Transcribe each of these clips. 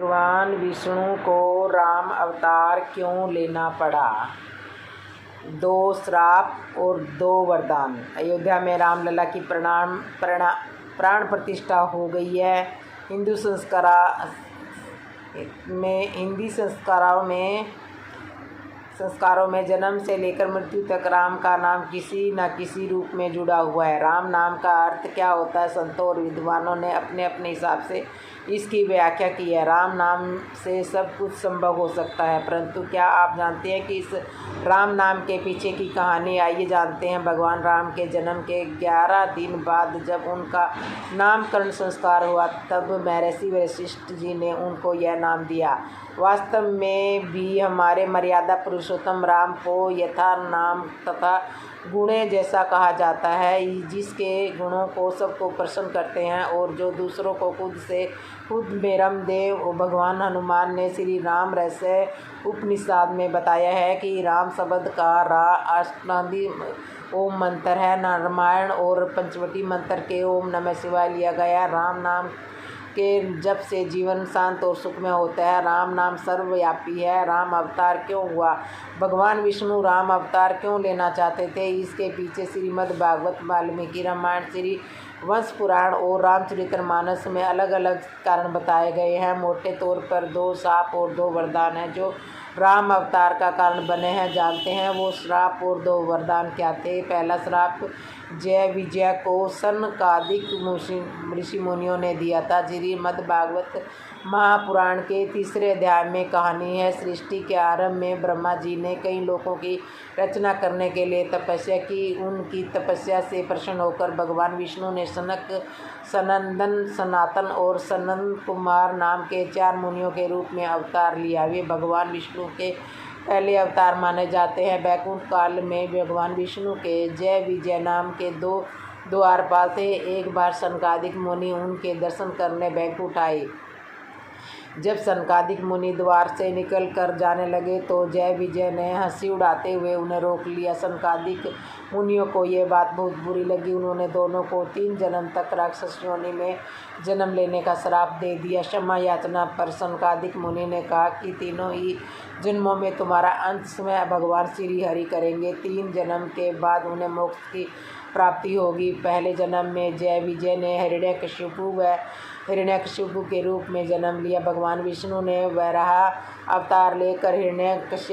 भगवान विष्णु को राम अवतार क्यों लेना पड़ा? 2 श्राप और 2 वरदान। अयोध्या में रामलला की प्राण प्रतिष्ठा हो गई है। हिंदी संस्कारों में जन्म से लेकर मृत्यु तक राम का नाम किसी न किसी रूप में जुड़ा हुआ है। राम नाम का अर्थ क्या होता है? संतों और विद्वानों ने अपने अपने हिसाब से इसकी व्याख्या की है। राम नाम से सब कुछ संभव हो सकता है, परंतु क्या आप जानते हैं कि इस राम नाम के पीछे की कहानी? आइए जानते हैं। भगवान राम के जन्म के 11 दिन बाद जब उनका नामकरण संस्कार हुआ, तब महर्षि वशिष्ठ जी ने उनको यह नाम दिया। वास्तव में भी हमारे मर्यादा पुरुषोत्तम राम को यथा नाम तथा गुणे जैसा कहा जाता है, जिसके गुणों को सबको प्रसन्न करते हैं और जो दूसरों को खुद में रम दे। भगवान हनुमान ने श्री राम रहस्य उपनिषद में बताया है कि राम शब्द का रा अष्टादि ओम मंत्र है। रामायण और पंचवटी मंत्र के ओम नमः शिवाय लिया गया। राम नाम के जप से जीवन शांत और सुखमय होता है। राम नाम सर्वव्यापी है। राम अवतार क्यों हुआ? भगवान विष्णु राम अवतार क्यों लेना चाहते थे? इसके पीछे श्रीमद् भागवत, वाल्मीकि रामायण, श्री वंश पुराण और रामचरितमानस में अलग अलग कारण बताए गए हैं। मोटे तौर पर 2 श्राप और 2 वरदान हैं जो राम अवतार का कारण बने हैं। जानते हैं वो श्राप और 2 वरदान क्या थे? पहला श्राप जय विजय को सनकादिक ऋषि मुनियों ने दिया था। श्रीमद् भागवत महापुराण के 3 अध्याय में कहानी है। सृष्टि के आरंभ में ब्रह्मा जी ने कई लोगों की रचना करने के लिए तपस्या की। उनकी तपस्या से प्रसन्न होकर भगवान विष्णु ने सनक, सनंदन, सनातन और सनंद कुमार नाम के 4 मुनियों के रूप में अवतार लिया। वे भगवान विष्णु के पहले अवतार माने जाते हैं। वैकुंठ काल में भगवान विष्णु के जय विजय नाम के 2 द्वारपाल थे। एक बार सनकादिक मुनि उनके दर्शन करने वैकुंठ आए। जब सनकादिक मुनि द्वार से निकल कर जाने लगे तो जय विजय ने हंसी उड़ाते हुए उन्हें रोक लिया। सनकादिक मुनियों को ये बात बहुत बुरी लगी। उन्होंने दोनों को 3 जन्म तक राक्षस योनि में जन्म लेने का श्राप दे दिया। क्षमा याचना पर सनकादिक मुनि ने कहा कि तीनों ही जन्मों में तुम्हारा अंत में भगवान श्री हरि करेंगे। 3 जन्म के बाद उन्हें मोक्ष की प्राप्ति होगी। पहले जन्म में जय विजय ने हिरण्यकशिपु के रूप में जन्म लिया। भगवान विष्णु ने वराह अवतार लेकर हिरण्याक्ष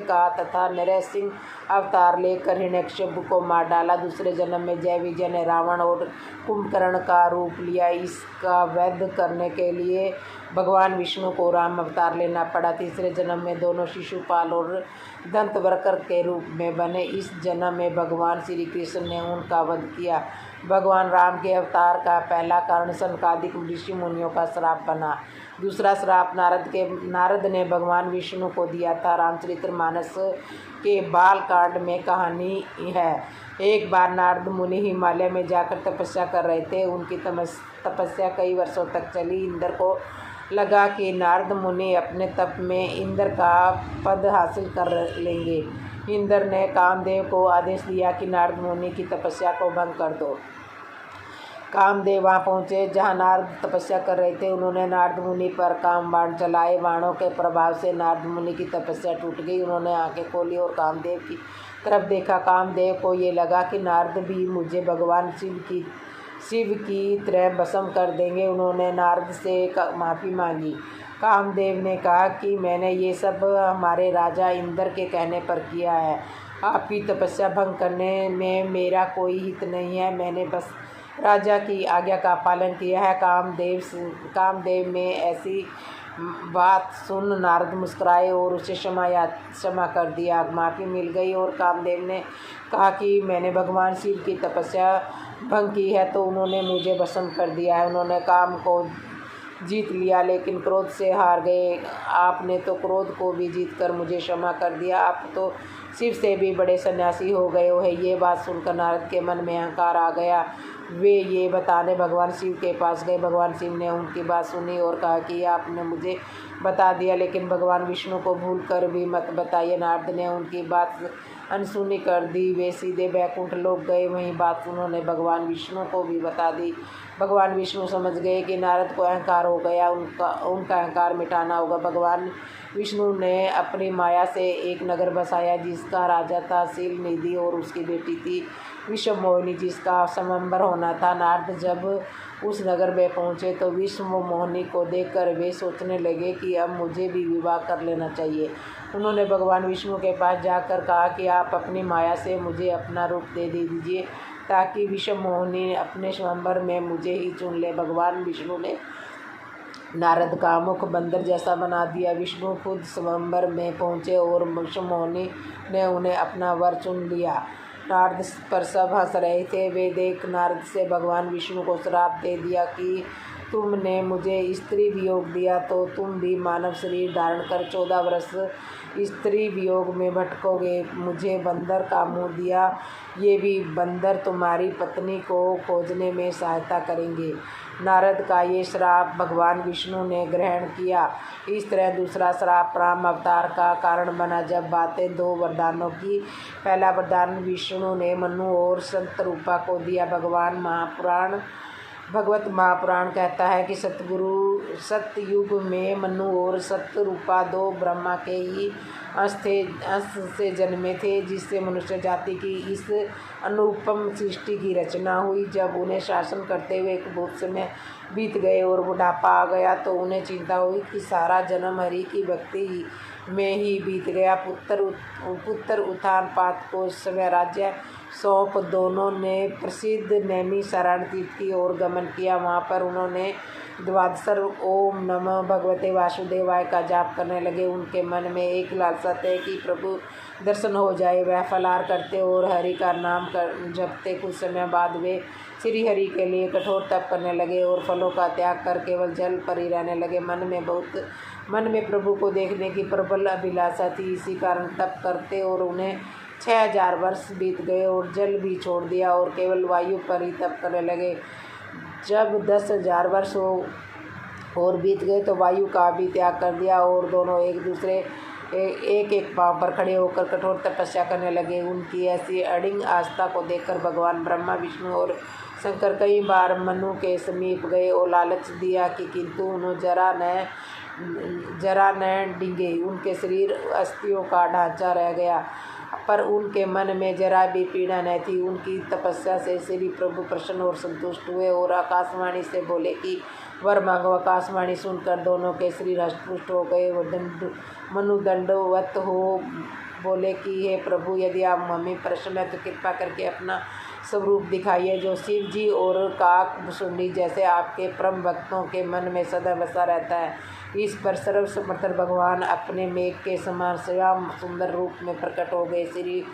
का तथा नरसिंह अवतार लेकर हिरण्यकशिपु को मार डाला। दूसरे जन्म में जय विजय ने रावण और कुंभकर्ण का रूप लिया। इसका वध करने के लिए भगवान विष्णु को राम अवतार लेना पड़ा। तीसरे जन्म में दोनों शिशुपाल और दंतवक्र के रूप में बने। इस जन्म में भगवान श्री कृष्ण ने उनका वध किया। भगवान राम के अवतार का पहला कारण सनकादिक ऋषि मुनियों का श्राप बना। दूसरा श्राप नारद ने भगवान विष्णु को दिया था। रामचरितमानस के बालकांड में कहानी है। एक बार नारद मुनि हिमालय में जाकर तपस्या कर रहे थे। उनकी तपस्या कई वर्षों तक चली। इंद्र को लगा कि नारद मुनि अपने तप में इंद्र का पद हासिल कर लेंगे। इंद्र ने कामदेव को आदेश दिया कि नारद मुनि की तपस्या को भंग कर दो। कामदेव वहाँ पहुँचे जहाँ नारद तपस्या कर रहे थे। उन्होंने नारद मुनि पर काम बाण चलाए। बाणों के प्रभाव से नारद मुनि की तपस्या टूट गई। उन्होंने आंखें खोली और कामदेव की तरफ देखा। कामदेव को ये लगा कि नारद भी मुझे भगवान शिव की तरह भस्म कर देंगे। उन्होंने नारद से माफ़ी मांगी। कामदेव ने कहा कि मैंने ये सब हमारे राजा इंद्र के कहने पर किया है। आपकी तपस्या भंग करने में मेरा कोई हित नहीं है। मैंने बस राजा की आज्ञा का पालन किया है। कामदेव में ऐसी बात सुन नारद मुस्कुराए और उसे क्षमा कर दिया। माफ़ी मिल गई और कामदेव ने कहा कि मैंने भगवान शिव की तपस्या भंग की है तो उन्होंने मुझे भस्म कर दिया है। उन्होंने काम को जीत लिया लेकिन क्रोध से हार गए। आपने तो क्रोध को भी जीत कर मुझे क्षमा कर दिया। आप तो शिव से भी बड़े सन्यासी हो गए हो। ये बात सुनकर नारद के मन में अहंकार आ गया। वे ये बताने भगवान शिव के पास गए। भगवान शिव ने उनकी बात सुनी और कहा कि आपने मुझे बता दिया, लेकिन भगवान विष्णु को भूल कर भी मत बताइए। नारद ने उनकी बात अनसुनी कर दी। वे सीधे बैकुंठ लोक गए। वहीं बात उन्होंने भगवान विष्णु को भी बता दी। भगवान विष्णु समझ गए कि नारद को अहंकार हो गया, उनका अहंकार मिटाना होगा। भगवान विष्णु ने अपनी माया से एक नगर बसाया जिसका राजा था शील निधि और उसकी बेटी थी विश्व मोहिनी जिसका स्वयंवर होना था। नारद जब उस नगर में पहुँचे तो विश्व मोहिनी को देखकर वे सोचने लगे कि अब मुझे भी विवाह कर लेना चाहिए। उन्होंने भगवान विष्णु के पास जाकर कहा कि आप अपनी माया से मुझे अपना रूप दे दीजिए ताकि विश्व मोहिनी अपने स्वयंवर में मुझे ही चुन ले। भगवान विष्णु ने नारद का मुख बंदर जैसा बना दिया। विष्णु खुद स्वयंवर में पहुँचे और विश्व मोहिनी ने उन्हें अपना वर चुन लिया। नारद पर सब हंस रहे थे। वे देख नारद से भगवान विष्णु को श्राप दे दिया कि तुमने मुझे स्त्री वियोग दिया तो तुम भी मानव शरीर धारण कर 14 वर्ष स्त्री वियोग में भटकोगे। मुझे बंदर का मुँह दिया, ये भी बंदर तुम्हारी पत्नी को खोजने में सहायता करेंगे। नारद का ये श्राप भगवान विष्णु ने ग्रहण किया। इस तरह दूसरा श्राप राम अवतार का कारण बना। जब बातें 2 वरदानों की। पहला वरदान विष्णु ने मनु और शतरूपा को दिया। भगवत महापुराण कहता है कि सतयुग में मनु और शतरूपा 2 ब्रह्मा के ही अंश से जन्मे थे जिससे मनुष्य जाति की इस अनुपम सृष्टि की रचना हुई। जब उन्हें शासन करते हुए एक बहुत समय बीत गए और बुढ़ापा आ गया तो उन्हें चिंता हुई कि सारा जन्म हरि की भक्ति में ही बीत गया। पुत्र उत्तानपाद को स्वराज्य सौंप दोनों ने प्रसिद्ध नैमिषारण्य तीर्थ की ओर गमन किया। वहाँ पर उन्होंने 12 ओम नमः भगवते वासुदेवाय का जाप करने लगे। उनके मन में एक लालसा थी कि प्रभु दर्शन हो जाए। वह फलाहार करते और हरि का नाम जपते। कुछ समय बाद वे श्री हरि के लिए कठोर तप करने लगे और फलों का त्याग कर केवल जल पर ही रहने लगे। मन में प्रभु को देखने की प्रबल अभिलाषा थी। इसी कारण तप करते और उन्हें 6000 वर्ष बीत गए और जल भी छोड़ दिया और केवल वायु पर ही तप करने लगे। जब 10,000 वर्ष और बीत गए तो वायु का भी त्याग कर दिया और दोनों एक पांव पर खड़े होकर कठोर तपस्या करने लगे। उनकी ऐसी अड़िंग आस्था को देखकर भगवान ब्रह्मा विष्णु और शंकर कई बार मनु के समीप गए और लालच दिया कि किंतु उन्होंने जरा न डिंगे। उनके शरीर अस्थियों का ढांचा रह गया पर उनके मन में जरा भी पीड़ा न थी। उनकी तपस्या से श्री प्रभु प्रसन्न और संतुष्ट हुए और आकाशवाणी से बोले कि वर मांगो। आकाशवाणी सुनकर दोनों के शरीर हष्टपुष्ट हो गए। मनु दंडवत हो बोले कि हे प्रभु, यदि आप हमें प्रसन्न है तो कृपा करके अपना स्वरूप दिखाइए जो शिव जी और काकभुसुंडी जैसे आपके परम भक्तों के मन में सदा बसा रहता है। इस पर सर्वसमर्थ भगवान अपने मेघ के समान श्याम सुंदर रूप में प्रकट हो गए। श्री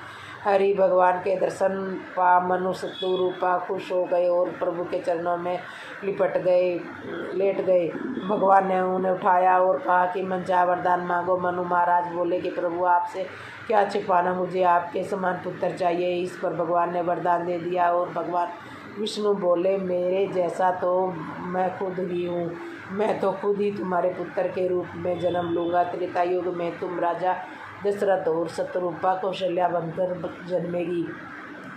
हरि भगवान के दर्शन पा मनु शतरूपा खुश हो गए और प्रभु के चरणों में लेट गए। भगवान ने उन्हें उठाया और कहा कि मन चाहे वरदान मांगो। मनु महाराज बोले कि प्रभु आपसे क्या छिपाना, मुझे आपके समान पुत्र चाहिए। इस पर भगवान ने वरदान दे दिया और भगवान विष्णु बोले मेरे जैसा तो मैं खुद ही हूँ। मैं तो खुद ही तुम्हारे पुत्र के रूप में जन्म लूँगा। त्रेता युग में तुम राजा दशरथ और शतरूपा कौशल्या बनकर जन्मेगी।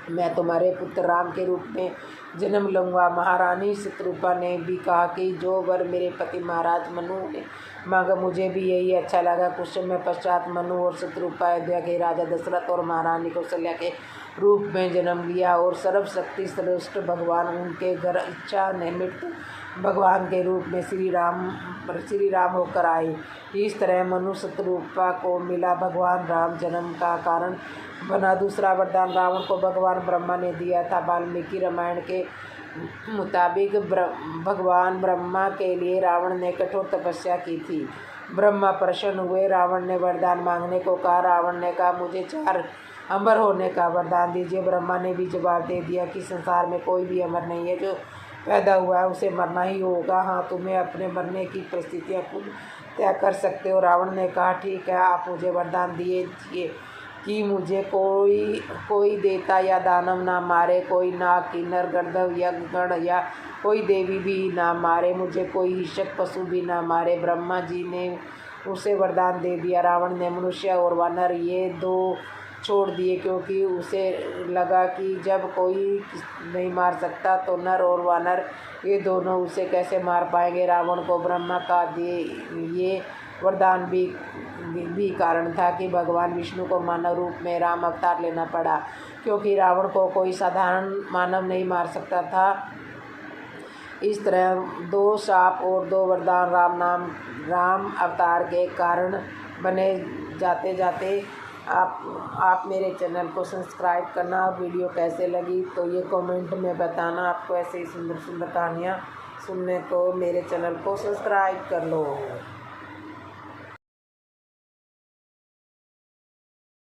मैं तुम्हारे पुत्र राम के रूप में जन्म लूँगा। महारानी शतरूपा ने भी कहा कि जो वर मेरे पति महाराज मनु ने मांगा मुझे भी यही अच्छा लगा। कुछ समय पश्चात मनु और शतरूपा अयोध्या के राजा दशरथ और महारानी कौशल्या के रूप में जन्म लिया और सर्वशक्ति श्रेष्ठ भगवान उनके घर इच्छा निमित्त भगवान के रूप में श्री राम होकर आए। इस तरह मनु शतरूपा को मिला। भगवान राम जन्म का कारण बना। दूसरा वरदान रावण को भगवान ब्रह्मा ने दिया था। वाल्मीकि रामायण के मुताबिक भगवान ब्रह्मा के लिए रावण ने कठोर तपस्या की थी। ब्रह्मा प्रसन्न हुए। रावण ने वरदान मांगने को कहा। रावण ने कहा मुझे 4 अमर होने का वरदान दीजिए। ब्रह्मा ने भी जवाब दे दिया कि संसार में कोई भी अमर नहीं है, जो पैदा हुआ है उसे मरना ही होगा। हाँ, तुम्हें अपने मरने की परिस्थितियाँ खुद तय कर सकते हो। रावण ने कहा ठीक है, आप मुझे वरदान दीजिए कि मुझे कोई देवता या दानव ना मारे, कोई नाग किन्नर गंधर्व या गण या कोई देवी भी ना मारे, मुझे कोई हिंसक पशु भी ना मारे। ब्रह्मा जी ने उसे वरदान दे दिया। रावण ने मनुष्य और वानर ये 2 छोड़ दिए, क्योंकि उसे लगा कि जब कोई नहीं मार सकता तो नर और वानर ये दोनों उसे कैसे मार पाएंगे। रावण को ब्रह्मा का ये वरदान भी कारण था कि भगवान विष्णु को मानव रूप में राम अवतार लेना पड़ा, क्योंकि रावण को कोई साधारण मानव नहीं मार सकता था। इस तरह 2 शाप और 2 वरदान राम अवतार के कारण बने। जाते जाते आप मेरे चैनल को सब्सक्राइब करना, और वीडियो कैसे लगी तो ये कमेंट में बताना। आपको ऐसे ही सुंदर सुंदर कहानियाँ सुनने को मेरे चैनल को सब्सक्राइब कर लो।